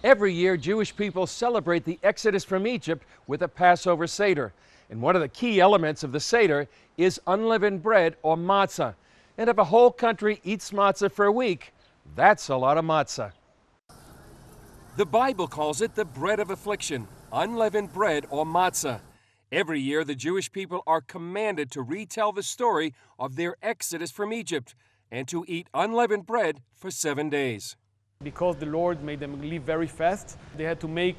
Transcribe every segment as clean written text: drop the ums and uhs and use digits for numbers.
Every year, Jewish people celebrate the Exodus from Egypt with a Passover Seder. And one of the key elements of the Seder is unleavened bread, or matzah. And if a whole country eats matzah for a week, that's a lot of matzah. The Bible calls it the bread of affliction, unleavened bread, or matzah. Every year, the Jewish people are commanded to retell the story of their exodus from Egypt and to eat unleavened bread for 7 days. Because the Lord made them live very fast, they had to make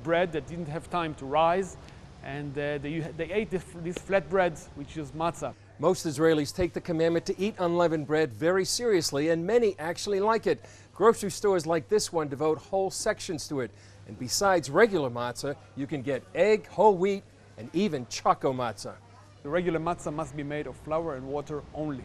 bread that didn't have time to rise, and they ate this flat bread, which is matzah. Most Israelis take the commandment to eat unleavened bread very seriously, and many actually like it. Grocery stores like this one devote whole sections to it. And besides regular matzah, you can get egg, whole wheat, and even choco matzah. The regular matzah must be made of flour and water only.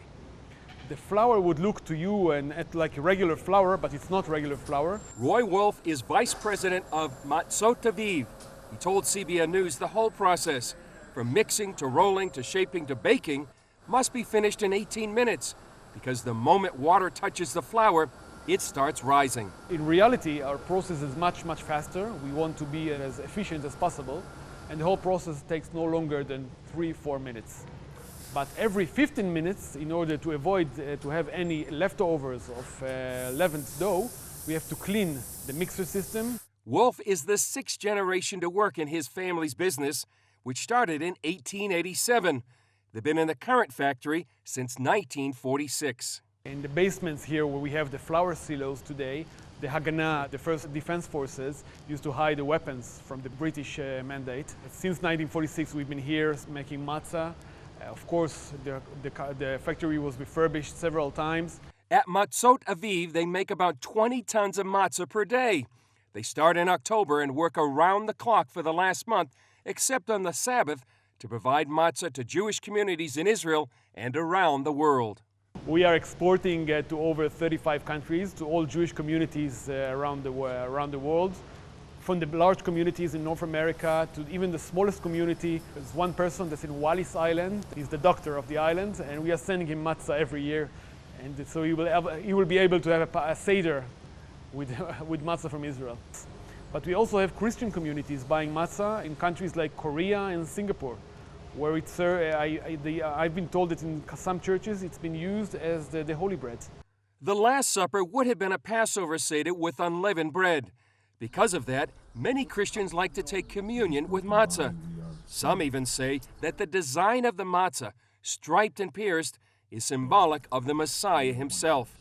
The flour would look to you like regular flour, but it's not regular flour. Roy Wolf is vice president of Matzot Aviv. He told CBN News the whole process, from mixing to rolling to shaping to baking, must be finished in 18 minutes, because the moment water touches the flour, it starts rising. In reality, our process is much, much faster. We want to be as efficient as possible, and the whole process takes no longer than 3-4 minutes. But every 15 minutes, in order to avoid to have any leftovers of leavened dough, we have to clean the mixer system. Wolf is the 6th generation to work in his family's business, which started in 1887. They've been in the current factory since 1946. In the basements here where we have the flour silos today, the Haganah, the first defense forces, used to hide the weapons from the British mandate. Since 1946 we've been here making matzah. Of course, the factory was refurbished several times. At Matzot Aviv, they make about 20 tons of matzah per day. They start in October and work around the clock for the last month, except on the Sabbath, to provide matzah to Jewish communities in Israel and around the world. We are exporting to over 35 countries, to all Jewish communities around the world. From the large communities in North America to even the smallest community. There's one person that's in Wallis Island. He's the doctor of the island, and we are sending him matzah every year. And so he will be able to have a Seder with matzah from Israel. But we also have Christian communities buying matzah in countries like Korea and Singapore, where I've been told that in some churches it's been used as the holy bread. The Last Supper would have been a Passover Seder with unleavened bread. Because of that, many Christians like to take communion with matzah. Some even say that the design of the matzah, striped and pierced, is symbolic of the Messiah himself.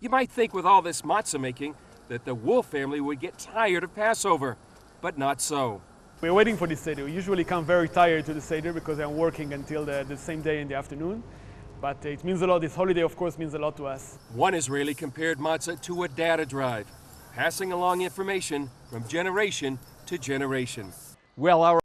You might think with all this matzah making that the Wolf family would get tired of Passover, but not so. We're waiting for this Seder. We usually come very tired to the Seder because I'm working until the same day in the afternoon. But it means a lot. This holiday, of course, means a lot to us. One Israeli compared matzah to a data drive, passing along information from generation to generation. Well, our